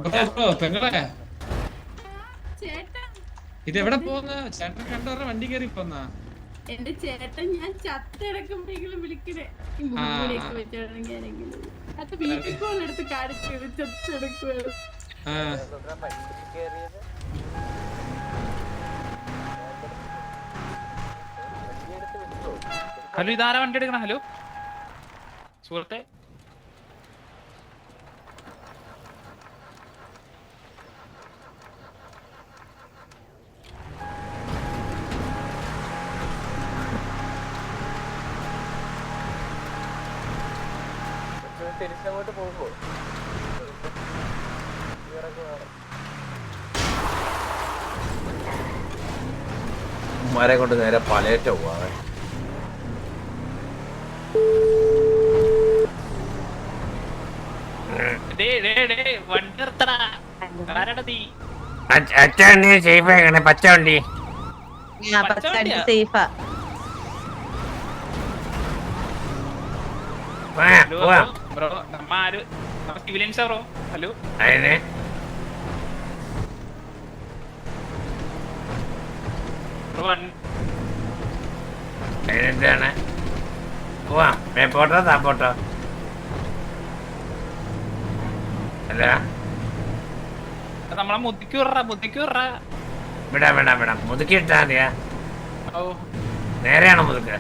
Bro പെങ്ങളെ ചേട്ടാ ഇതെവിടെ പോന്ന ചേട്ടൻ കണ്ടവരുടെ വണ്ടി കയറി പോന്ന എന്റെ ചേട്ടൻ ഞാൻ ചത്തിടക്കുമ്പോഴെങ്കിലും വിളിക്കണേ ഈ മുടിയൊക്കെ വെച്ചാണെങ്കിൽ ആരെങ്കിലും അത് വീട്ടിൽ കോൾ എടുത്ത് കാണിച്ചത് ചത്തെടുക്കുവാണ്. ഹലോ ഇതാരാ വണ്ടി എടുക്കണം? ഹലോ സുഹൃത്തെ, തിരിച്ചങ്ങോട്ട് പോകുമ്പോ ഉമ്മാരെ കൊണ്ട് നേരെ പലയേറ്റ പോവാതെ വണ്ടി നിർത്തടാ. ആരാടാ നീ? അച്ഛൻ സേഫ് ആക്കണേ. പച്ച വണ്ടി സേഫാ. ബ്രോ നമ്മ ആര് സിവിലിയൻസാ ബ്രോ? ഹലോ അതിന് ബ്രോ അതിനെന്താണ് പോവാം. മേപ്പോട്ടോ താപ്പോട്ടോ? അല്ല നമ്മളെ മുതിക്ക് വിടറാ. വിടാം മുതുക്കി ഇട്ടാ മതിയാ. ഓ നേരെയാണോ മുതുക്ക്?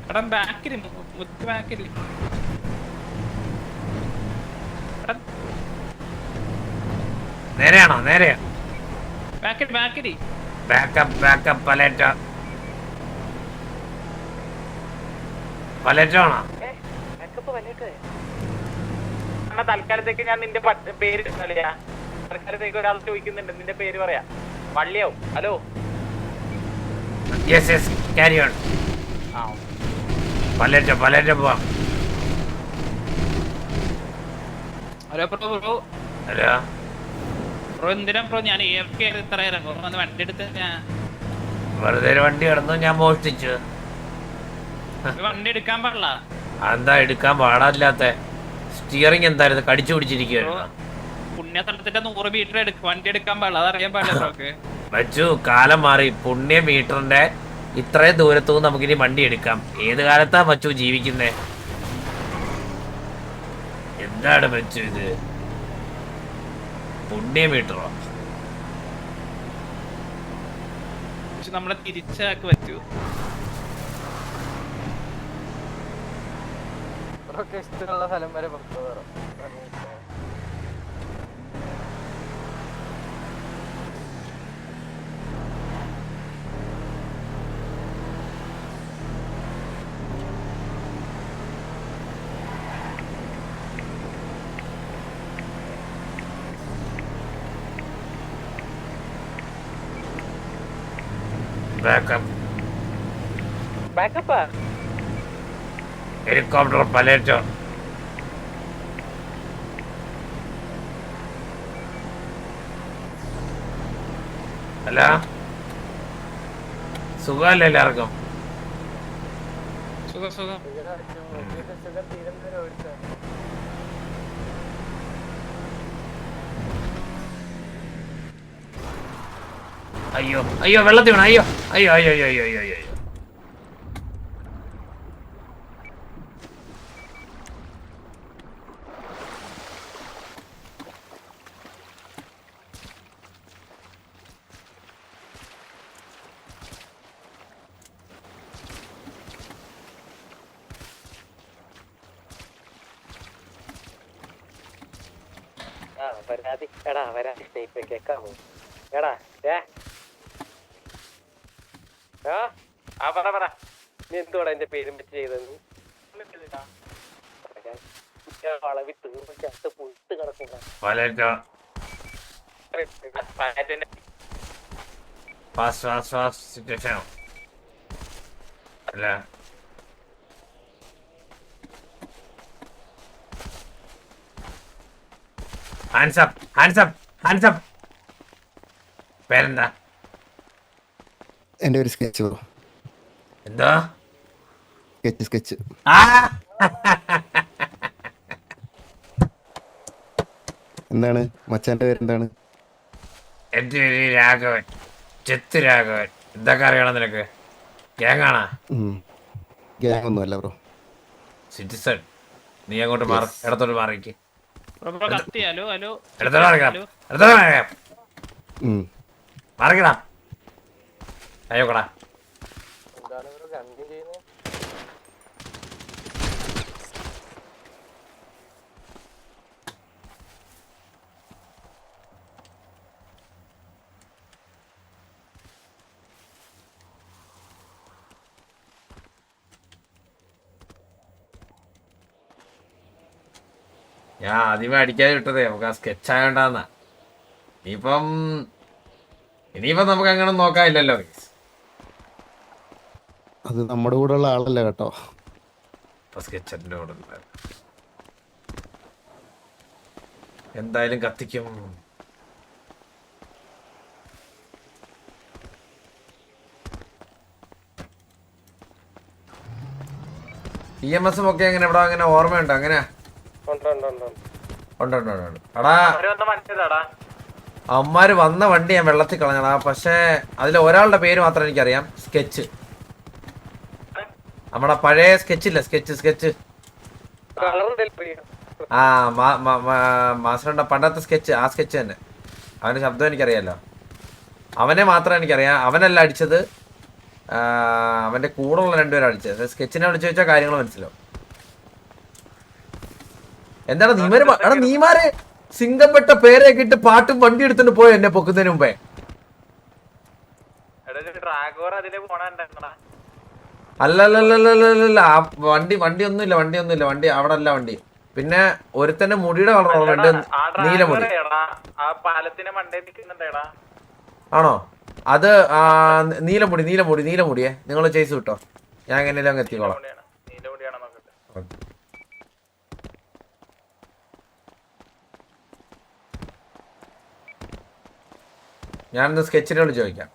എടാ ബാക്കില് മുതിക്ക് ബാക്കില്. നേരെയാണോ? നേരെയോ? ബാക്കില് ബാക്കപ്പ് പലേറ്റോ ആണോ? എന്നാ തൽക്കാലത്തേക്ക് ഞാൻ നിന്റെ പേര് കളിയാ. തൽക്കാലത്തേക്ക് ഒരാൾ ചോദിക്കുന്നുണ്ട്, നിന്റെ പേര് പറയാ. വള്ളിയാവും. Hello yes carry on. പലേറ്റോ പോവാം. Hello bro. ഹലോ ബ്രോ എന്തിനാ ബ്രോ? ഞാൻ ഇത്ര ഇറങ്ങും വന്ന് വണ്ടി എടുത്ത് ഞാൻ വെറുതെ ഒരു വണ്ടി കിടന്നു, ഞാൻ മോഷ്ടിച്ചു. വണ്ടി എടുക്കാൻ പാടില്ല. അതെന്താ എടുക്കാൻ പാടില്ലാത്ത? സ്റ്റിയറിംഗ് എന്തായിരുന്നു? കടിച്ചു പിടിച്ചിരിക്കുവായിരുന്നു. പുണ്യതലത്തിന്റെ 100 മീറ്റർ വണ്ടി എടുക്കാൻ പാടില്ല, അതറിയാൻ പാടില്ല ബ്രോക്ക്. വച്ചു കാലം മാറി. പുണ്യ മീറ്ററിന്റെ ഇത്രയും ദൂരത്തുനിന്ന് നമുക്കിനി വണ്ടി എടുക്കാം. ഏത് കാലത്താ വച്ചു ജീവിക്കുന്നേ? എന്താണ് വച്ചു ഇത്? പുണ്യ മീറ്ററോ? പക്ഷെ നമ്മളെ തിരിച്ചാക്കി വെച്ചു. ഇഷ്ടമുള്ള സ്ഥലം വരെ പുറത്തു കയറാം. ബാക്കപ്പാ? ഹെലികോപ്റ്റർ പലേറ്റോ? അല്ല സുഖമല്ലേ എല്ലാവർക്കും? സുഖം. അയ്യോ വെള്ളത്തിൽ വീണ. അയ്യോ. വരാതി എടാ വരാതി കേക്കാമോ? എടാ പറ. നീ എന്തുവാടാ എന്റെ പേരും വെച്ച് ചെയ്തത്? വളവി തീർച്ചയായിട്ട് പുഴുത്ത് കിടക്കുന്ന സിറ്റുവേഷൻ അല്ല. Hands up. പേരെന്താ? എന്റെ ഒരു സ്കെച്ച് ബ്രോ. എന്തോ സ്കെച്ച്? എന്താണ് മച്ചാന്റെ പേര് എന്താണ്? എന്റെ പേര് രാഘവൻ, ചെത്ത് രാഘവൻ. എന്തൊക്കെ അറിയണം നിനക്ക്? ഗ്യാങ്ങാണാ? ഗ്യാങ് ഒന്നും അല്ല ബ്രോ. സിറ്റിസൺ. നീ അങ്ങോട്ട് മാറി, ഇടത്തോട്ട് മാറിക്ക്. മാറിക്കടാ. അയ്യോക്കടാ. എന്താണ് ബ്രോ ഗണ്ണിങ് ചെയ്യുന്നത്? ഞാൻ ആദ്യമേ അടിക്കാതെ വിട്ടതേ നമുക്ക് ആ സ്കെച്ച് ആയോണ്ടാന്നാ. ഇനിയിപ്പം നമുക്ക് അങ്ങനെ നോക്കാനില്ലല്ലോ. അത് നമ്മുടെ കൂടെ ഉള്ള ആളല്ല കേട്ടോ. സ്കെച്ചിന്റെ കൂടെ എന്തായാലും കത്തിക്കും. EMS ഒക്കെ എങ്ങനെ ഇവിടെ അങ്ങനെ ഓർമ്മയുണ്ടോ? അങ്ങനെ ഉണ്ട്. എടാ അവന്മാര് വന്ന വണ്ടി ഞാൻ വെള്ളത്തിൽ കളഞ്ഞടാ. പക്ഷെ അതിൽ ഒരാളുടെ പേര് മാത്രം എനിക്കറിയാം. സ്കെച്ച്. നമ്മുടെ പഴയ സ്കെച്ചില്ല, സ്കെച്ച്. ആ മാസ്റ്ററുടെ പണ്ടത്തെ സ്കെച്ച്, ആ സ്കെച്ച് തന്നെ. അവന്റെ ശബ്ദം എനിക്കറിയാലോ. അവനെ മാത്രം എനിക്കറിയാം. അവനല്ല അടിച്ചത്, അവന്റെ കൂടെ ഉള്ള രണ്ടുപേരും അടിച്ചത്. സ്കെച്ചിനെ വിളിച്ചു വെച്ചാൽ കാര്യങ്ങൾ മനസ്സിലാവും. എന്താണ് നീമാര് സിംഗപ്പെട്ട പേരൊക്കെ ഇട്ട് പാട്ടും വണ്ടി എടുത്തിട്ട് പോയോ എന്നെ പൊക്കുന്നതിന് മുമ്പേ? അല്ലല്ല വണ്ടി ഒന്നുമില്ല. വണ്ടി അവിടെ അല്ല വണ്ടി. പിന്നെ ഒരുത്തന്റെ മുടിയുടെ കളർ നീലമുടി ആണോ? അത് നീലമുടിയെ നിങ്ങൾ ചേസ് കിട്ടോ. ഞാൻ എങ്ങനെയല്ലോ അങ്ങ് എത്തിക്കോളാം. ഞാനൊന്ന് സ്കെച്ചിനെ വിളിച്ച് ചോദിക്കാം.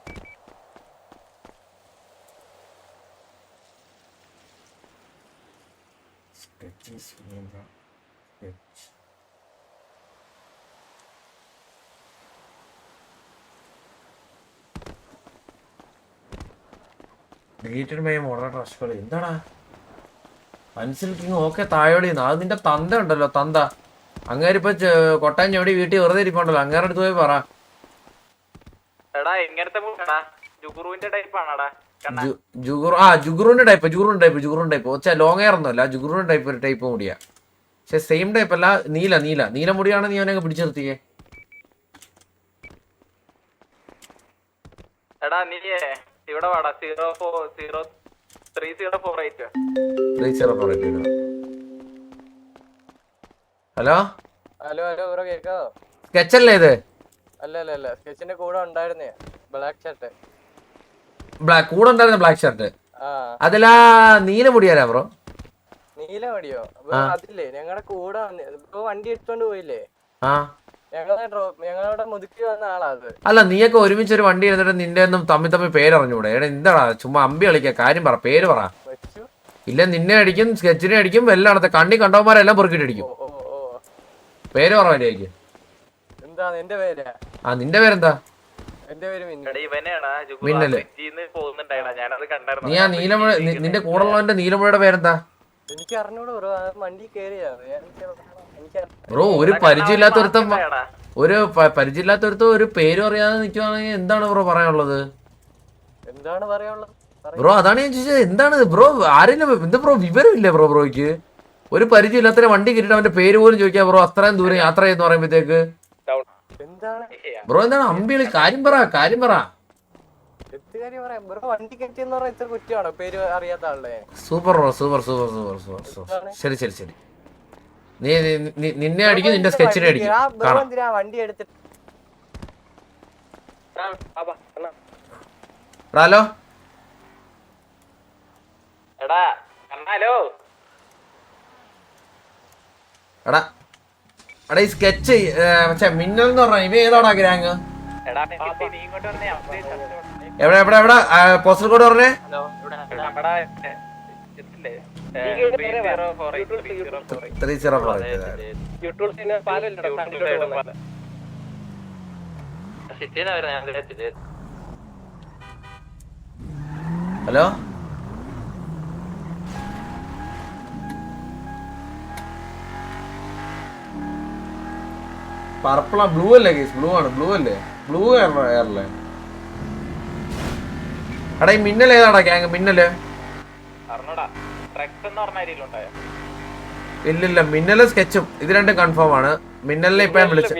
എന്താടാ പെൻസിൽ കിങ്? ഓക്കെ തായോടി. അത് നിന്റെ തന്ത ഉണ്ടല്ലോ, തന്ത. അങ്ങേരിപ്പോ കൊട്ടാൻ ചവിടി വീട്ടിൽ വെറുതെ ഇരിപ്പുണ്ടല്ലോ. അങ്ങേരുടെ അടുത്ത് പോയി പറ. ജുഗുറിന്റെ ടൈപ്പ്. ലോങ് ഹെയർ ഒന്നുമല്ല, ജുഗുറിന്റെ ടൈപ്പ് ഒരു ടൈപ്പ് മുടിയാ. പക്ഷെ സെയിം ടൈപ്പ് അല്ല. നീല മുടിയാണ്. നീ അവനെ പിടിച്ചു നിർത്തിയേ. ഹലോ ബ്രോ കേക്കാവോ? സ്കെച്ചല്ലേ ഇത്? അല്ല സ്കെച്ചിന്റെ കൂടെ ഉണ്ടായിരുന്നേ ബ്ലാക്ക് ഷർട്ട്. കൂടെ ഉണ്ടായിരുന്ന ബ്ലാക്ക് ഷർട്ട് അതിലാ നീലമുടിയാരാ ബ്രോ? നീലമടിയോ? അതില്ലേ ഞങ്ങളുടെ കൂടെ ബ്രോ വണ്ടി എടുത്തോണ്ട് പോയില്ലേ? ഞങ്ങളവിടെ മുതുക്കി വന്ന ആളാ അത്. അല്ല നീയൊക്കെ ഒരുമിച്ച് ഒരു വണ്ടി ഇരുന്നിട്ട് നിന്റെ ഒന്നും തമ്മിൽ പേരറിഞ്ഞൂടെ? എന്താടാ ചുമ്മാ അമ്പി കളിക്ക. കാര്യം പറ, പേര് പറ. ഇല്ല നിന്നെ അടിക്കും, സ്കെച്ചിനെ അടിക്കും, എല്ലായിടത്തെ കണ്ണി കണ്ടവന്മാരെല്ലാം പൊറുക്കിട്ട് അടിക്കും. പേര് പറ മര്യാദയ്ക്ക്. എന്റെ പേരാ? ആ നിന്റെ പേരെന്താ? എന്റെ പേര് മിന്നല്. നീ ആ നീലമുഴ, നിന്റെ കൂടെ ഉള്ളവന്റെ നീലമുഴയുടെ പേരെന്താ? എനിക്ക് അറിഞ്ഞൂടാ ബ്രോ. വണ്ടി കേറിയാ ബ്രോ. ഒരു പരിചയമില്ലാത്തൊരുത്തം ഒരു പേരും അറിയാതെ നിൽക്കുവാണെങ്കിൽ എന്താണ് ബ്രോ പറയാനുള്ളത്? എന്താണ് പറയാനുള്ളത് ബ്രോ? അതാണ് ഞാൻ ചോദിച്ചത്. എന്താണ് ബ്രോ? ആരെങ്കിലും എന്താ ബ്രോ വിവരമില്ലേ ബ്രോയ്ക്ക്? ഒരു പരിചയമില്ലാത്ത വണ്ടി കിട്ടിയിട്ട് അവന്റെ പേര് പോലും ചോദിക്കാ ബ്രോ. അത്രയും ദൂരം യാത്ര ചെയ്യുന്ന പറയുമ്പോഴത്തേക്ക് ബ്രോ എന്താണ് അമ്പിളി? കാര്യം പറ. Super bro, super. ശരി. നീ നിന്നെ അടിക്കും, നിന്റെ സ്കെച്ചിനെ അടിക്കും. വണ്ടി എടുത്തിട്ട് ഹലോ എടാ ഈ സ്കെച്ച് മിന്നൽ എന്ന് പറഞ്ഞ ഇവ ഏതാടാ ഗ്രാങ്? എവിടെ പോസ്റ്റൽ കോഡ് പറഞ്ഞേ? ഹലോ പർപ്പിളാ ബ്ലൂ അല്ലേ കേസ്? ബ്ലൂ ആണ്. ബ്ലൂ അല്ലേ? ബ്ലൂ എയർലേ. എടാ ഈ മിന്നൽ ഏതാടാ ഗ്യാങ്? മിന്നല് ഇല്ലില്ല, മിന്നല് സ്കെച്ചും ഇത് രണ്ടും കൺഫേം ആണ്. മിന്നലിനെ ഇപ്പൊ ഞാൻ വിളിച്ചു.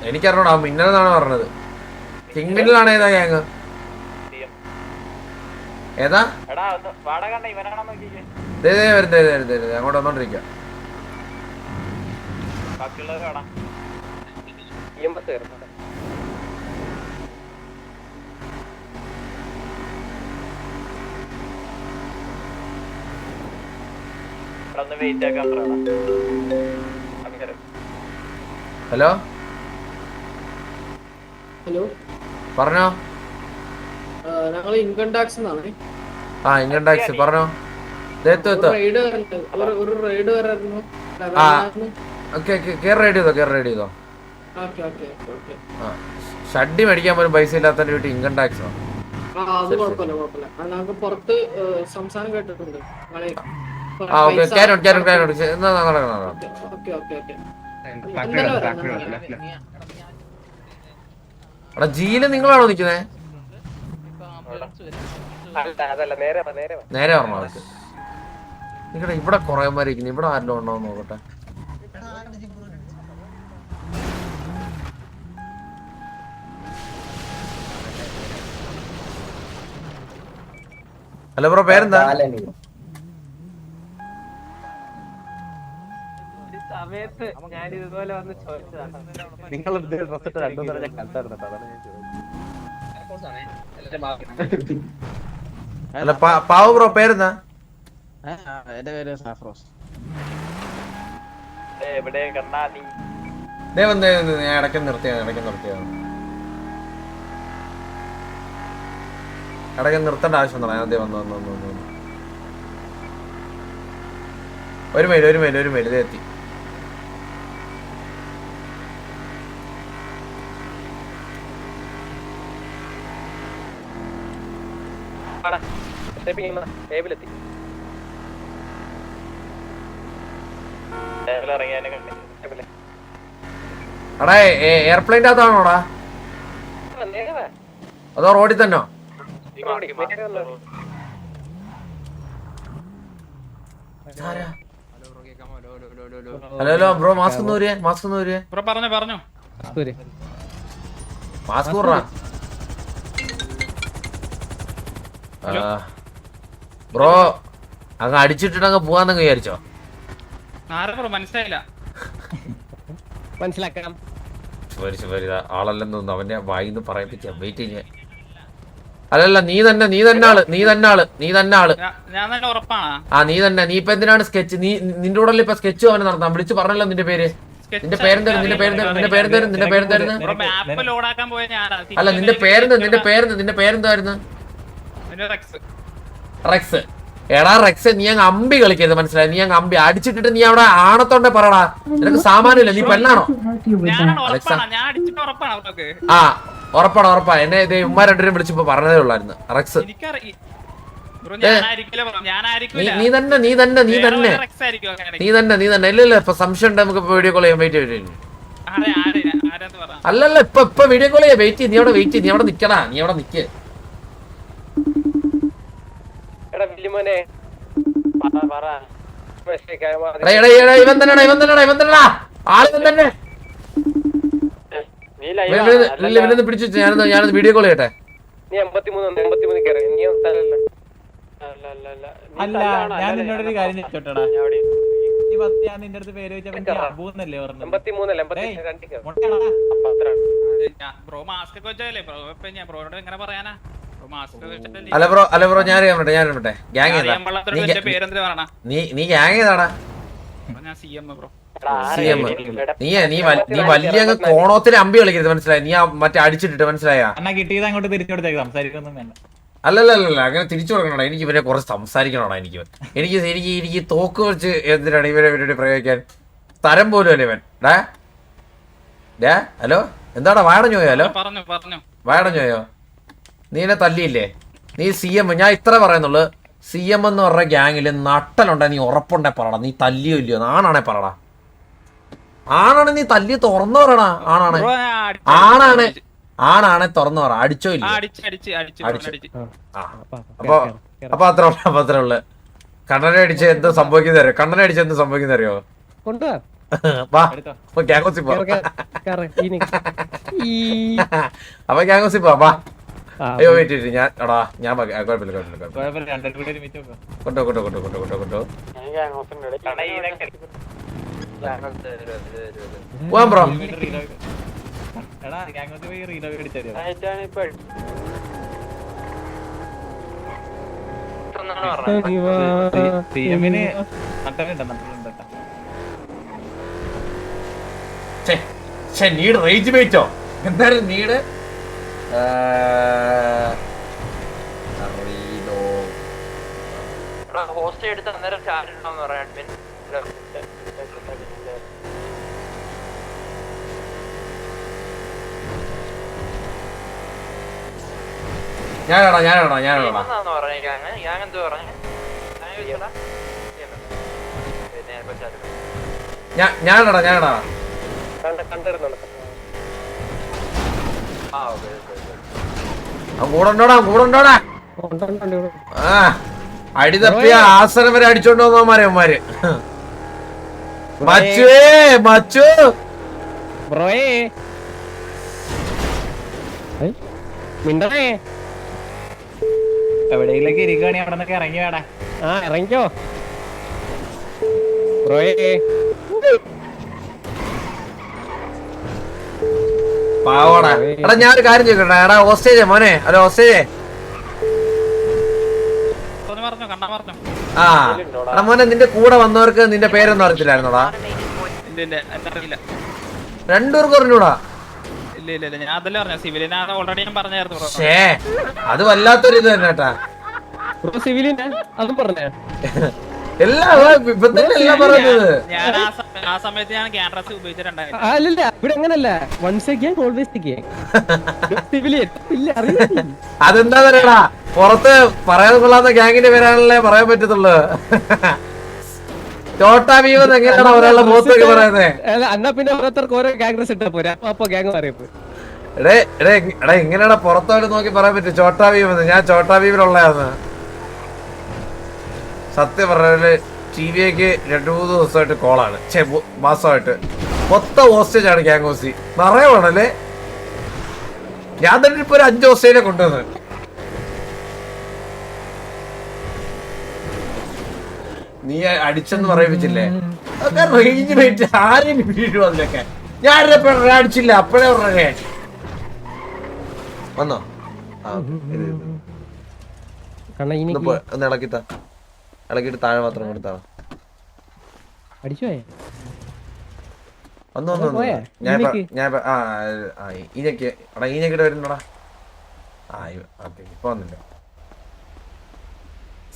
എനിക്കറിഞ്ഞോടാ മിന്നൽ എന്നാണ് പറഞ്ഞത്. കിങ് മിന്നലാണ്. ഏതാ ഗ്യാങ്? ഏതാ? വരുന്നത് അങ്ങോട്ട് വന്നോണ്ടിരിക്കുക. ഹലോ ഹലോ പറഞ്ഞോ. ഞങ്ങൾ ഇൻകം ടാക്സ് എന്നാണ്. ആ ഇൻകം ടാക്സ് പറഞ്ഞോ. ഒരു റൈഡ് വരായിരുന്നു. റൈഡ് ചെയ്തോ. ഷഡ്ഡി മേടിക്കാൻ പോലും പൈസ ഇല്ലാത്തതിന്റെ വീട്ടിൽ ഇൻകം ടാക്സ് ആണ്. അത് കുഴപ്പമില്ല. ഞങ്ങൾക്ക് പുറത്ത് സംസാരം കേട്ടിട്ടുണ്ട്. ജീല് നിങ്ങളാണോ നിക്കുന്നേ? നേരെ പറഞ്ഞോ. അവർക്ക് നിങ്ങളുടെ ഇവിടെ കൊറേ മാരിക്കുന്നു. ഇവിടെ ആരെല്ലാം ഉണ്ടോ നോക്കട്ടെ. ഹലോ ബ്രോ, പേരെന്താ? സമയത്ത് ഞാൻ ഇതുപോലെ വന്ന് ചോദിച്ചതാണ്. നിങ്ങൾ ഡ്രസ് ഇട്ട് 2 ദിവസം ഞാൻ കണ്ടായിരുന്നു. അല്ല പാവു ബ്രോ, പേരെന്താ? എന്റെ പേര് സാഫ്രോസ്. ഞാൻ ഇടയ്ക്ക് നിർത്തിയാണ്. ഇടയ്ക്ക് നിർത്തേണ്ട ആവശ്യം വന്നു. ഒരു മൈൽ ഇത് എത്തി. എടാ എയർപ്ലെയിൻ്റെ അകത്താണോടാ അതോ റോഡിൽ തന്നോ? ഹലോ ബ്രോ, മാസ്ക് ഒന്ന് ഊരിയേ. പറഞ്ഞോ. മാസ്ക് ഊറാ ബ്രോ. അങ്ങ് അടിച്ചിട്ടിട്ട് അങ്ങ് പോവാന്നങ്ങ് വിചാരിച്ചോ? മനസ്സിലാക്കാം. ആളല്ലെന്ന് തോന്നുന്നു. അവന്റെ വായിന്ന് പറയിപ്പിക്കാം. വെയിറ്റ് ചെയ്യാൻ. അല്ലല്ല, നീ തന്നെ ആള്. ആ നീ തന്നെ. നീ ഇപ്പൊ എന്തിനാണ് സ്കെച്ച്? നിന്റെ കൂടെ ഇപ്പൊ സ്കെച്ച് അവനെ നടത്താം. വിളിച്ചു പറഞ്ഞല്ലോ നിന്റെ പേര്. നിന്റെ പേരെന്തായിരുന്നു? അല്ല നിന്റെ പേരെന്തായിരുന്നു? റെക്സ്. എടാ റെക്സ്, നീ അങ്ങ് അമ്പി കളിക്കരുത്, മനസ്സിലായി? നീ അങ്ങ് അമ്പി അടിച്ചിട്ടിട്ട് നീ അവിടെ ആണത്തോണ്ടെ പറടാ. നിനക്ക് സാമാനില്ല. നീ പെണ്ണാണോ? ആ ഉറപ്പാ. എന്നെ ഇത് ഉമ്മ രണ്ടുപേരും വിളിച്ചപ്പോ പറഞ്ഞതേ ഉള്ളായിരുന്നു. റെക്സ് നീ തന്നെ. ഇല്ല ഇപ്പൊ സംശയം ഉണ്ട്. നമുക്ക് വീഡിയോ കോൾ ചെയ്യാൻ. വെയിറ്റ്. അല്ലല്ല, ഇപ്പൊ വീഡിയോ കോൾ ചെയ്യാം. വെയിറ്റ്. നീ അവിടെ നിക്കടാ. നീ അവിടെ നിക്ക്. ഇവൻ തന്നെടാ ആള് തന്നെ. ഇവനൊന്ന് പിടിച്ചു. ഞാനത് വീഡിയോ കോൾ ചെയ്യട്ടെ. അല്ല, ഞാൻ നിന്നോടൊരു കാര്യം ചോദിച്ചോട്ടെടാ. ഞാൻ നിന്റെ അടുത്ത് പേര് വെച്ചപ്പോ അബൂന്നല്ലേ പറഞ്ഞു? അല്ല ബ്രോ, ഞാൻ ഗ്യാങ് നീ ഗ്യാങ് ഏതാടാ? CM. നീ വലിയ അങ്ങ് കോണോത്തിന് അമ്പി കളിക്കരുത്, മനസ്സിലായി? നീ മറ്റേ അടിച്ചിട്ടിട്ട്, മനസ്സിലായ? എന്നാ കിട്ടിയത് അങ്ങോട്ട് തിരിച്ചു കൊടുത്തേക്ക്, സംസാരിക്കൊന്നും വേണ്ട. അല്ലല്ല അങ്ങനെ തിരിച്ചു കൊടുക്കണോടാ. എനിക്ക് ഇവരെ കുറച്ച് സംസാരിക്കണോടാ. എനിക്ക് തോക്ക് വെച്ച് എന്തിനാണ് ഇവരെ പ്രയോഗിക്കാൻ? തരം പോലും അല്ലേ ഇവൻ. ഹലോ, എന്താടാ വാടഞ്ഞോയോ? ഹലോ, വാടഞ്ഞോയോ? നീ എന്നെ തല്ലിയില്ലേ? നീ CM. ഞാൻ ഇത്ര പറയുന്നുള്ളു, CM എന്ന് പറഞ്ഞ ഗ്യാങ്ങില് നട്ടലുണ്ടാ? നീ ഉറപ്പുണ്ടെ പറടാ. നീ തല്ലിയോ ഇല്ലയോ? ആണാണെ പറടാ. ആണാണ് നീ തല്ലി തുറന്നു പറടാ. ആണാണ് തുറന്നു പറ. അടിച്ചോ ഇല്ല? അപ്പൊ അത്ര ഉള്ളു. കണ്ണനെ അടിച്ച് എന്ത് സംഭവിക്കുന്ന അറിയോ? കണ്ണനെ അടിച്ച് എന്ത് സംഭവിക്കുന്ന അറിയോ? അപ്പൊ ഗ്യാങ്ങോസി വാ. അയ്യോ വെയിറ്റ് ഞാൻ കുഴപ്പമില്ല. കൊണ്ടോ പോവാൻ ബ്രോ. നീട് റേഞ്ച് മേറ്റോ? എന്തായാലും നീട് ഹോസ്റ്റ് എടുത്ത് അന്നേരം ചാർജ് ഉണ്ടോന്ന് പറയാം. ഞാനാടാ കൂടണ്ടോടാ. അടി തപ്പിയ ആസനം വരെ അടിച്ചോണ്ട് വന്നവന്മാരെ അവന്മാര്. മച്ചു എവിടെയെങ്കിലൊക്കെ ഇരിക്കുകയാണെങ്കിൽ അവിടെ നിന്നൊക്കെ ഇറങ്ങി വേടാ. ഇറങ്ങിക്കോ പാവടാ. എടാ ഞാനൊരു കാര്യം ചോദിക്കട്ടെ. എടാ ഹോസ്റ്റേജ് മോനെ. Hello hostage. എടാ മോനെ, നിന്റെ കൂടെ വന്നവർക്ക് നിന്റെ പേരൊന്നും അറിയത്തില്ലായിരുന്നോടാ? രണ്ടുപേർക്ക് പറഞ്ഞൂടാ? അത് വല്ലാത്തൊരു ഇത് തന്നെ കേട്ടാ. എല്ലാം പറഞ്ഞത് അതെന്താ പറയടാ? പുറത്ത് പറയാൻ കൊള്ളാത്ത ഗ്യാങ്ങിന്റെ പേരാണല്ലേ പറയാൻ പറ്റത്തുള്ളു. ചോട്ടാ ഭീം എങ്ങനെയാണ് ഒരാളുടെ മുഖത്തൊക്കെ പറയുന്നത്? എന്നാ പിന്നെ ഓരോരുത്തർക്ക് ഓരോ ഗ്യാങ് ഡ്രസ് ഇട്ടാ പോരാ. അപ്പൊ ഗ്യാങ് പറയപ്പോ എടാ ഇങ്ങനെയാണ് പുറത്തോട്ട് നോക്കി പറയാൻ പറ്റും ചോട്ടാ ഭീം എന്ന്? ഞാൻ ചോട്ടാ ഭീമിലുള്ളതാന്ന് സത്യം പറഞ്ഞാല്. TVക്ക് 2-3 ദിവസമായിട്ട് കോളാണ്, മാസമായിട്ട് മൊത്തം ഹോസ്റ്റേജ് ആണ് ഗ്യാങ് ഹോസി. നിറയണല്ലേ? ഞാൻ തന്നെ ഇപ്പൊ ഒരു 5 ഹോസ്റ്റേജിനെ കൊണ്ടുവന്ന്. നീ അടിച്ചെന്ന് പറയിപ്പിച്ചില്ലേ? അതൊക്കെ റേഞ്ച് വെയിറ്റ് ആരും വീഴും അതിലൊക്കെ. ഞാൻ അടിച്ചില്ല, അപ്പഴേ പറഞ്ഞേ. വന്നോ? ഒന്ന് ഇളക്കിട്ട് താഴെ മാത്രം കൊടുത്താ വന്നു. ഈനൊക്കെ വരുന്നടാ. ഇപ്പൊ വന്നില്ല.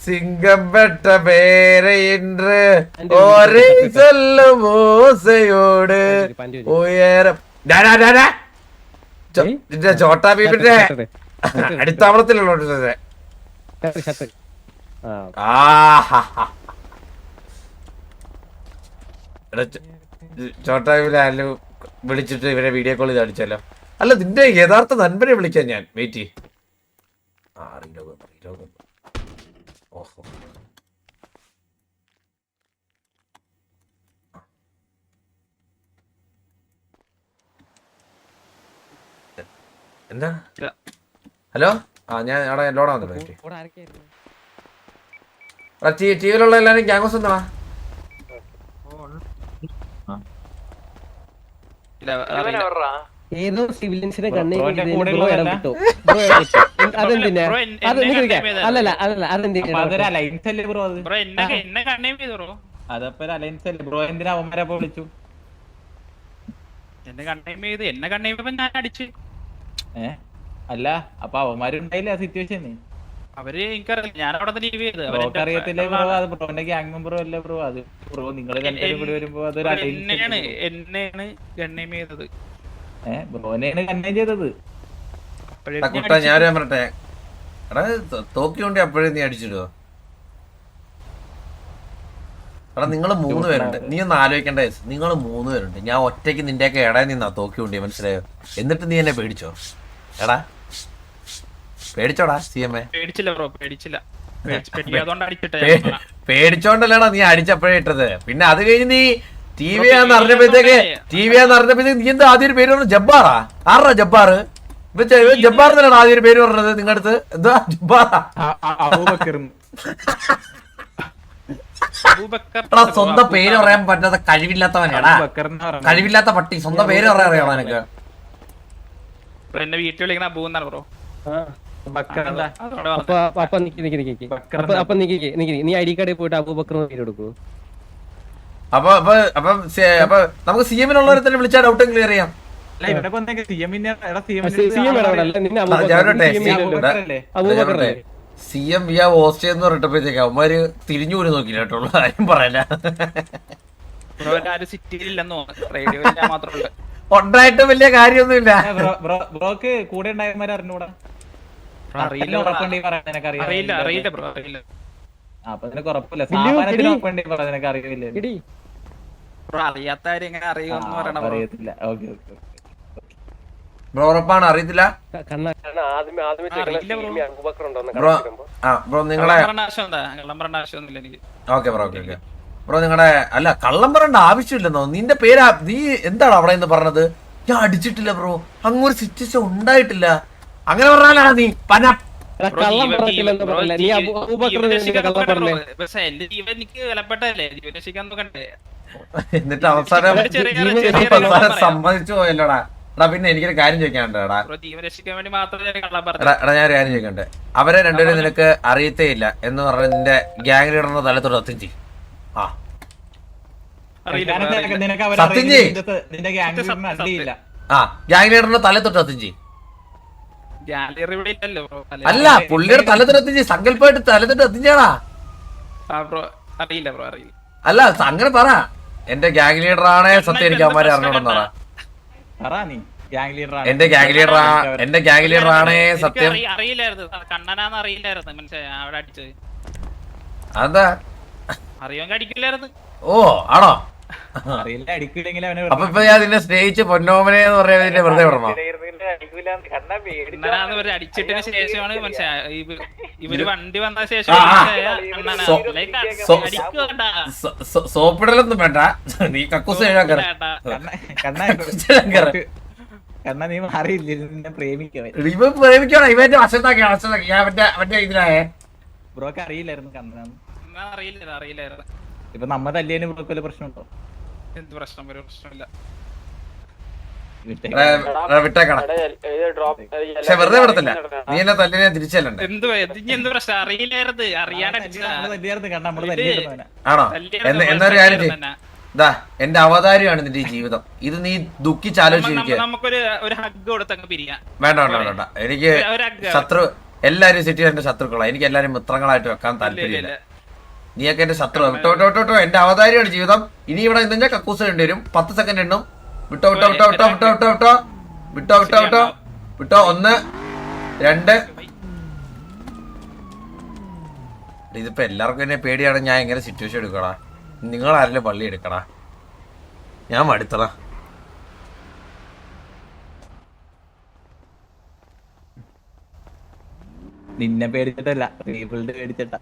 സിംഗപ്പെട്ട പേര് ഒരേ ഓസയോട് ഉയരം. ചോട്ടാ ഭീമിന്റെ അടിത്താവളത്തിലുള്ള ചോട്ടാ ഭീമിലെ ആരും വിളിച്ചിട്ട് ഇവരെ വീഡിയോ കോൾ ചെയ്ത് അടിച്ചല്ലോ. അല്ല, നിന്റെ യഥാർത്ഥ നൻപനെ വിളിക്കാൻ ഞാൻ വെയിറ്റ്. ഓഹോ, എന്താ? ഹലോ, ഞാൻ അവിടെ ലോഡാ വന്നിട്ട് ടിവിയിലുള്ള എല്ലാരും ഗ്യാങ്സ് എന്താ? ഏതോ സിവിലിയൻസിനെ കണ്ണി അതെന്തിനാ? അല്ലല്ല അതെന്തിനാ? അതപ്പോ അലയൻസ് അല്ലേ ബ്രോ? എന്തിനാ അവന്മാരെ അപ്പൊ വിളിച്ചു? എന്നെ കണ്ണേമ ഞാൻ അടിച്ച്. അല്ല അപ്പൊ അവന്മാരുണ്ടായില്ല ആ സിറ്റുവേഷന്. അവര് എനിക്കറിയില്ല, ഞാൻ അവിടെ ലീവ് ചെയ്ത്. ബ്രോക്ക് അറിയത്തില്ലേ ബ്രോ? അത് ബ്രോന്റെ ഗ്യാങ് മെമ്പറും അല്ലേ ബ്രോ? അത് ബ്രോ നിങ്ങൾ രണ്ടുപേരും കൂടി വരുമ്പോ അതൊരു എന്നെയാണ് ഗണ്ണേം ചെയ്തത്. ബ്രോനെയാണ് കണ്ണേം ചെയ്തത്. കുട്ട ഞാൻ പറട്ടെ, എടാ തോക്കി കൊണ്ട് അപ്പോഴേ നീ അടിച്ചിടുവോ? എടാ നിങ്ങള് 3 പേരുണ്ട്, നീ ഒന്ന് ആലോചിക്കേണ്ട. നിങ്ങൾ 3 പേരുണ്ട്, ഞാൻ ഒറ്റയ്ക്ക് നിന്റെയൊക്കെ ഇടയിൽ നിന്നാ തോക്കി കൊണ്ടേ, മനസ്സിലായോ? എന്നിട്ട് നീ എന്നെ പേടിച്ചോ? എടാ പേടിച്ചോടാ CMA? പേടിച്ചില്ല ബ്രോ, പേടിച്ചില്ല. പേടിച്ചോണ്ടല്ലേടാ നീ അടിച്ചപ്പോഴേ ഇട്ടത്. പിന്നെ അത് കഴിഞ്ഞ് നീ TV ആന്ന് അറിഞ്ഞപ്പോഴത്തേക്ക് നീ എന്താ ആദ്യം ഒരു പേര് പറഞ്ഞു? ജബ്ബാറാ? ആറാ ജബ്ബാർ? ജബ്ബാർ എന്നല്ലാണ് ആദ്യം ഒരു പേര് പറഞ്ഞത് നിങ്ങളുടെ അടുത്ത്? എന്താ ജബ്ബാറാ? സ്വന്തം പേര് പറയാൻ പറ്റാത്ത കഴിവില്ലാത്തവനാടാ, കഴിവില്ലാത്ത പട്ടി. സ്വന്തം പേര് പറയാൻ അറിയാമോ നിനക്ക്? എന്നെ വീട്ടിൽ വിളിക്കണ അബൂ എന്നാണ് ബ്രോ. നീ ഐഡി കാർഡിൽ പോയിട്ട് അബൂബക്കർ പേര് കൊടുക്കൂ. അപ്പൊ നമുക്ക് CM-നുള്ളവരെ തന്നെ വിളിച്ചാൽ ഡൗട്ട് ക്ലിയർ ചെയ്യാം. CM വിയാ ഹോസ്റ്റ് എന്ന് പറഞ്ഞപ്പോഴത്തേക്ക് അവന്മാര് തിരിഞ്ഞു പോലും നോക്കില്ല കേട്ടോ, കാര്യം പറയല. ഉണ്ടായിട്ടും വലിയ കാര്യമൊന്നുമില്ല. ബ്രോക്ക് കൂടെ ഉണ്ടായവന്മാരെ അറിഞ്ഞൂടാ? അറിയില്ല ബ്രോ, അറിയില്ല. അപ്പൊ നിനക്ക് ഉറപ്പില്ല, സ്ഥാപനത്തിന് ഉറപ്പുണ്ടേ നിനക്ക് അറിയില്ലേ? അറിയാത്തവര് എങ്ങനെ അറിയുമെന്ന് പറയണം. അറിയത്തില്ല. ഓക്കെ ബ്രോ ഉറപ്പാണ് അറിയത്തില്ല ബ്രോ നിങ്ങളെ? ഓക്കെ ബ്രോ, ഓക്കെ ബ്രോ നിങ്ങളുടെ അല്ല കള്ളം പറയേണ്ട ആവശ്യമില്ലെന്നോ? നിന്റെ പേര് നീ എന്താണ് അവിടെ നിന്ന് പറഞ്ഞത്? ഞാൻ അടിച്ചിട്ടില്ല ബ്രോ, അങ്ങൊരു സിറ്റുവേഷൻ ഉണ്ടായിട്ടില്ല. അങ്ങനെ പറഞ്ഞാലാണ് നീ പന എന്നിട്ട് അവസാനം സമ്മതിച്ചു പോയല്ലോടാ. എടാ പിന്നെ എനിക്കൊരു കാര്യം ചോദിക്കാനുണ്ടാ. എടാ ഞാൻ ഒരു കാര്യം ചോദിക്കണ്ടേ? അവരെ രണ്ടുപേരും നിനക്ക് അറിയത്തേ ഇല്ല എന്ന് പറഞ്ഞ നിന്റെ ഗ്യാങ് ലീഡറിന്റെ തലത്തോട് സത്യം ചെയ്യും. സത്യം ചെയ്. ഗ്യാങ് ലീഡറിന്റെ തലത്തോട്ട് സത്യം ചെയ്യും. അല്ല പുള്ളിയുടെ തലത്തോട്ട് സത്യം ചെയ്യും. സങ്കല്പമായിട്ട് തലത്തോട്ട് സത്യം ചെയ്യടാ. അല്ല അങ്ങനെ പറ, എന്റെ ഗ്യാങ് ലീഡറാണേ സത്യം, എനിക്ക് അവന്മാരെ അറിഞ്ഞോടെന്ന് പറ. എന്റെ ഗ്യാങ് ലീഡറാണേ സത്യം. അതെന്താ? ഓ ആണോ? അപ്പൊ ഇപ്പൊ ഞാൻ നിന്നെ സ്നേഹിച്ച് പൊന്നോമനെ എന്ന് പറയാൻ വെറുതെ വിടണോ? അടിച്ചിട്ടതിന് ശേഷമാണ് ഇവര് വണ്ടി വന്ന ശേഷം സോപ്പിടലൊന്നും വേണ്ട, നീ കക്കൂസ് പ്രേമിക്കണോ? ഇവന്റെ വശത്താക്കിയാണ് മറ്റേ ഇതിലായേ. ബ്രോക്ക് അറിയില്ലായിരുന്നു കണ്ണനാന്ന്? അറിയില്ലായിരുന്നു. ഇപ്പൊ നമ്മ തല്ലിയതിന് ബ്രോക്ക് വല്ല പ്രശ്നമുണ്ടോ? എന്ത് പ്രശ്നം? ഒരു പ്രശ്നമില്ല. വിട്ടേക്കണം. പക്ഷെ വെറുതെ വിടത്തില്ല, നീ എന്നെ തല്ലിനെ തിരിച്ചല്ലേ. എന്ത് പ്രശ്നം? അറിയില്ലായിരുന്നു. ആണോ? എന്നൊരു കാര്യം ചെയ്യ്. ഇതാ എന്റെ അവതാരിയാണ് നിന്റെ ഈ ജീവിതം. ഇത് നീ ദുഃഖിച്ചാലോചിച്ചിരിക്കുക. വേണ്ട വേണ്ട വേണ്ട, എനിക്ക് എല്ലാരും സിറ്റുവേഷന്റെ ശത്രുക്കളാണ്. എനിക്ക് എല്ലാരും മിത്രങ്ങളായിട്ട് വെക്കാൻ താല്പര്യമില്ല. നീയൊക്കെ എന്റെ ശത്രു. വിട്ടോ വിട്ടോ വിട്ടോ, എന്റെ അവതാരിയാണ് ജീവിതം. ഇനി ഇവിടെ നിന്ന് കക്കൂസ് വേണ്ടി വരും. 10 സെക്കൻഡ് എണ്ണും. വിട്ടോ വിട്ടോ വിട്ടോ വിട്ടോ വിട്ടോ വിട്ടോ വിട്ടോ വിട്ടോ വിട്ടോ വിട്ടോ വിട്ടോ. 1 2. ഇതിപ്പോ എല്ലാവർക്കും എന്നെ പേടിയാണ്. ഞാൻ എങ്ങനെ സിറ്റുവേഷൻ എടുക്കടാ? നിങ്ങളാരെങ്കിലും പള്ളി എടുക്കടാ? ഞാൻ മടുത്തടാ. നിന്നെ പേടിച്ചിട്ടല്ല, റീബിൽഡ് പേടിച്ചിട്ടാ.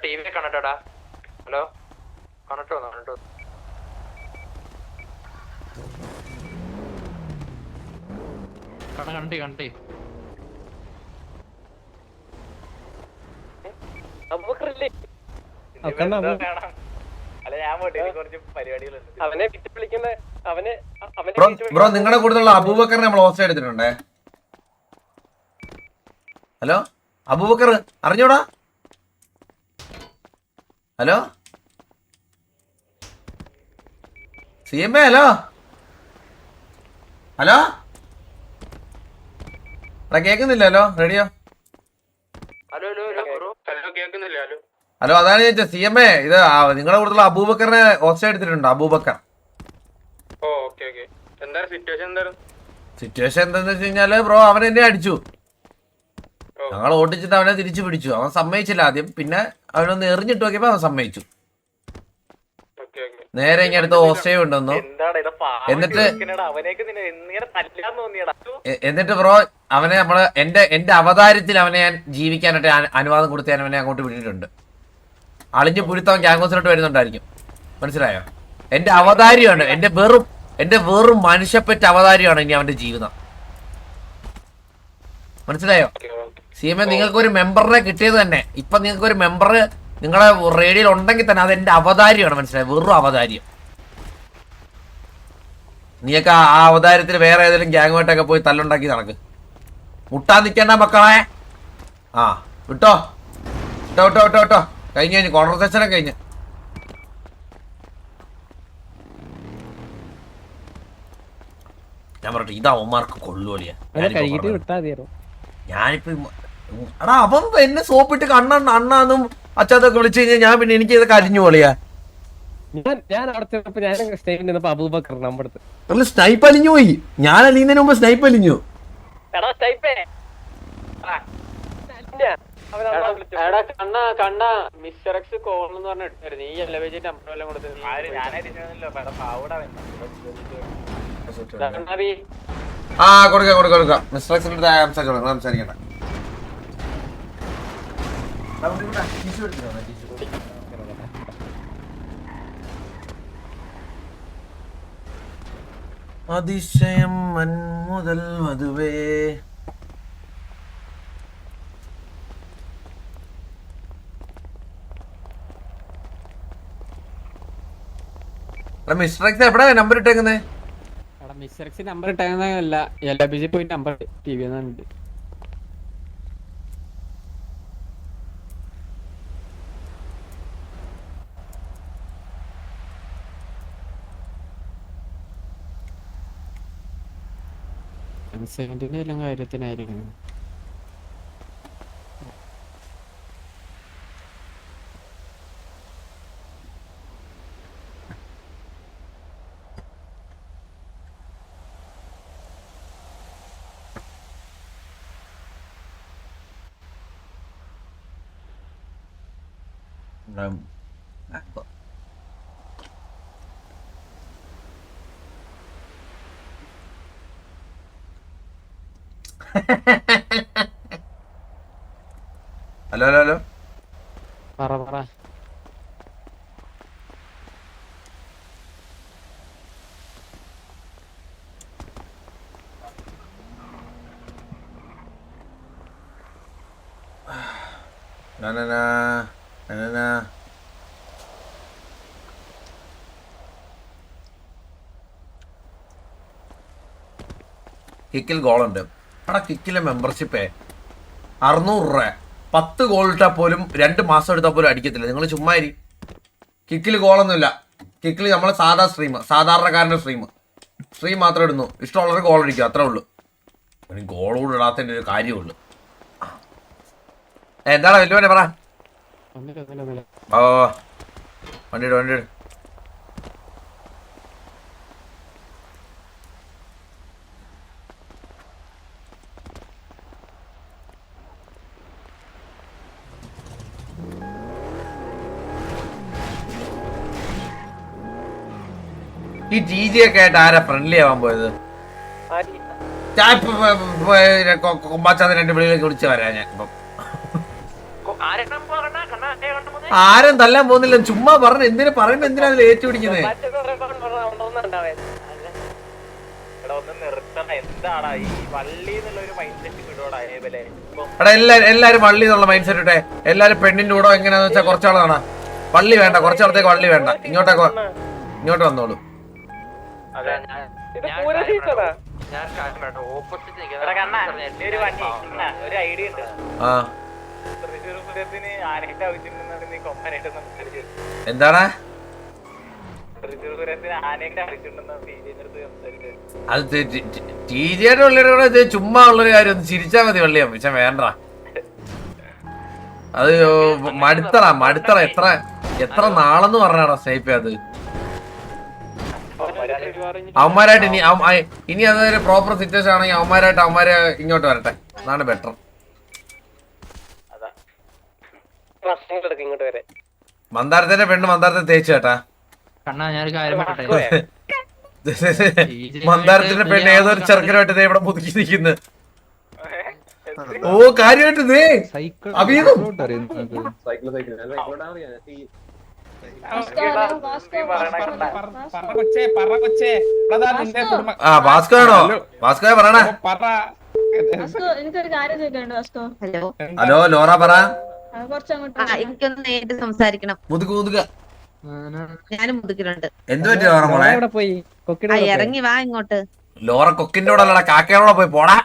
TV കണക്റ്റോടാ. ഹലോ കണക്റ്റോ കണ്ടേ ബ്രോ നിങ്ങളുടെ കൂടുതലുള്ള അബൂബക്കറിനെ നമ്മൾ ഹോസ്റ്റ് എടുത്തിട്ടുണ്ടേ. ഹലോ അബൂബക്കർ അറിഞ്ഞൂടാ? ഹലോ CMA ഹലോ ഹലോ എടാ കേക്കുന്നില്ലല്ലോ റേഡിയോ? ഹലോ അതാണ് ചോദിച്ചത്. CMA ഇത് നിങ്ങളുടെ കൂടുതൽ അബൂബക്കറിനെ ഹോസ്റ്റ് എടുത്തിട്ടുണ്ട്. അബൂബക്കർ സിറ്റുവേഷൻ എന്താന്ന് വെച്ച് കഴിഞ്ഞാല് ബ്രോ അവൻ എന്നെ അടിച്ചു. ഞങ്ങൾ ഓട്ടിച്ചിട്ട് അവനെ തിരിച്ചു പിടിച്ചു. അവൻ സമ്മതിച്ചില്ല ആദ്യം. പിന്നെ അവനൊന്ന് എറിഞ്ഞിട്ട് നോക്കിയപ്പോ അവൻ സമ്മതിച്ചു. നേരെ ഇങ്ങനെ അടുത്ത് ഹോസ്റ്റേ ഉണ്ടെന്നു. എന്നിട്ട് ബ്രോ അവനെ നമ്മള് എന്റെ അവതാരത്തിൽ അവനെ ഞാൻ ജീവിക്കാനായിട്ട് അനുവാദം കൊടുത്ത് ഞാൻ അവനെ അങ്ങോട്ട് വിട്ടിട്ടുണ്ട്. അളിഞ്ഞു പുഴുത്തവൻ ക്യാങ്കോസിലോട്ട് വരുന്നുണ്ടായിരിക്കും. മനസ്സിലായോ? എന്റെ അവതാരിയാണ്. എന്റെ വെറും മനുഷ്യപ്പറ്റ അവതാരിയാണ് ഇനി അവന്റെ ജീവിതം. മനസ്സിലായോ? CMA നിങ്ങൾക്ക് ഒരു മെമ്പറിനെ കിട്ടിയത് തന്നെ. ഇപ്പൊ നിങ്ങൾക്ക് ഒരു മെമ്പർ നിങ്ങളെ റേഡിയോയിൽ ഉണ്ടെങ്കിൽ തന്നെ അത് എന്റെ അവതാരിയാണ്. മനസ്സിലായോ? വെറും അവതാരിയം. നീയൊക്കെ ആ അവതാരത്തിൽ വേറെ ഏതെങ്കിലും ഗ്യാങ്ങുമായിട്ടൊക്കെ പോയി തല്ലുണ്ടാക്കി നടക്ക്. മുട്ടാൻ നിൽക്കേണ്ട മക്കളെ. ആ വിട്ടോ വിട്ടോ വിട്ടോ വിട്ടോ വിട്ടോ കഴിഞ്ഞ് കോൺവെർസേഷനൊക്കെ കഴിഞ്ഞ്. ഞാൻ പറയട്ടെ ഇത് അവന്മാർക്ക് കൊള്ളുവലിയാ. ഞാനിപ്പോ എടാ അവൻ എന്നെ സോപ്പിട്ട് അണ്ണാന്നും അച്ഛാത്തൊക്കെ വിളിച്ചു കഴിഞ്ഞാൽ ഞാൻ പിന്നെ എനിക്ക് ഇതൊക്കെ അരിഞ്ഞു പോളിയാ. സ്നൈപ്പ് അലിഞ്ഞു പോയി. ഞാൻ അലിയുന്നതിന് മുമ്പ് സ്നൈപ്പ് അലിഞ്ഞു. ആ കൊടുക്കാം മിസ്റ്റർ എക്സിന്റെ സംസാരിക്കണ്ട. അതിശയം മന്മുതൽ മധുവേ മിസ്റ്റർ എക്സ് എവിടെ നമ്പർ ഇട്ടേക്കുന്നേ? മിസ്റ്റർ എക്സ് നമ്പർ ഇട്ടേക്കുന്നല്ല LBG പോയി നമ്പർ TV ഉണ്ട്. കൺസെന്റിന്റെ എല്ലാം കാര്യത്തിനായിരിക്കും. ഹലോ ഹലോ ഹലോ പറ കിക്കിൽ ഗോളുണ്ട്. അവിടെ കിക്കിലെ മെമ്പർഷിപ്പേ 600 രൂപ. 10 ഗോൾ ഇട്ടാൽ പോലും 2 മാസം എടുത്താൽ പോലും അടിക്കത്തില്ല. നിങ്ങൾ ചുമ്മാ കിക്കിൽ ഗോളൊന്നുമില്ല. കിക്കിൽ നമ്മൾ സാധാരണക്കാരൻ്റെ സ്ട്രീം മാത്രം ഇടുന്നു. ഇഷ്ടമുള്ളവർ ഗോൾ അടിക്കും, അത്രേ ഉള്ളൂ. ഗോൾ കൂടെ ഇടാത്തതിൻ്റെ ഒരു കാര്യമുള്ളൂ. എന്താണ് വല്ലുവനെ പറ. ഓ വണ്ടിയിട് ഈ GG ഒക്കെ ആയിട്ട് ആരാ ഫ്രണ്ട്ലി ആവാൻ പോയത്? കൊമ്പാച്ചാതെ 2 വിളിയിലേക്ക് വിളിച്ച് വരാ ഞാൻ ഇപ്പം. ആരും തല്ലാൻ പോകുന്നില്ല. ചുമ്മാ പറഞ്ഞു എന്തിനു പറയുമ്പോ എന്തിനാ അതിൽ ഏറ്റുപിടിക്കുന്നത്? എടാ എല്ലാരും വള്ളി എന്നുള്ള മൈൻഡ് സെറ്റ് ഇട്ടെ. എല്ലാരും പെണ്ണിന്റെ കൂടെ എങ്ങനെയാന്ന് വെച്ചാൽ കുറച്ചാളാണ്. വള്ളി വേണ്ട, കുറച്ചാളത്തേക്ക് വള്ളി വേണ്ട. ഇങ്ങോട്ട് വന്നോളൂ. എടാ കണ്ണാ, നീ ഒരു വണ്ടി കണ്ണാ, ഒരു ഐഡിയ ഉണ്ട്. ആ തൃശ്ശൂർ പൂരത്തിന് ആനയുടെ ആവശ്യമുണ്ടെന്ന് നീ കൊമ്പനായിട്ട് സംസാരിച്ചു. എന്താണ് തൃശ്ശൂർ പൂരത്തിന് ആനയുടെ ആവശ്യമുണ്ടെന്ന് ടീച്ചേഴ്സ് സംസാരിച്ചു. അത് ടീജയുടെ ഉള്ളൊരു ഇത് ചുമ്മാ ഉള്ളൊരു കാര്യം ഒന്ന് ചിരിച്ചാ മതി വള്ളിയാ പക്ഷെ വേണ്ട അത് മടുത്തറ എത്ര നാളെന്ന് പറഞ്ഞാടാ സ്നേഹിപ്പ അത് അവന്മാരായിട്ട് ഇനി അതൊരു പ്രോപ്പർ സിറ്റുവേഷൻ ആണെങ്കിൽ അവന്മാരെ ഇങ്ങോട്ട് വരട്ടെ അതാണ് ബെറ്റർ. മന്ദാരത്തിന്റെ പെണ്ണ് മന്ദാരത്തെ തേച്ചു കേട്ടാ. മന്ദാരത്തിന്റെ പെണ്ണ് ഏതൊരു ചെറുക്കനായിട്ട് ഇവിടെ പുതുക്കി നിൽക്കുന്നു. ഓ കാര്യമായിട്ട് അഭിനന്ദം ആ ഭാസ്കോ ആണോ? ഭാസ്കോ പറയണ. എനിക്കൊരു കാര്യം ചോദിക്കാനുണ്ട് വാസ്കോ. ഹലോ ലോറ പറ. എനിക്കൊന്ന് നേരിട്ട് സംസാരിക്കണം. മുതുക ഞാനും മുതുക്കിലുണ്ട്. എന്ത് പറ്റി ലോറ മോളെ? പോയി ഇറങ്ങി വാ ഇങ്ങോട്ട്. ലോറ കൊക്കിന്റെ കൂടെ അല്ലടാ കാക്കയോടെ പോയി പോടാ.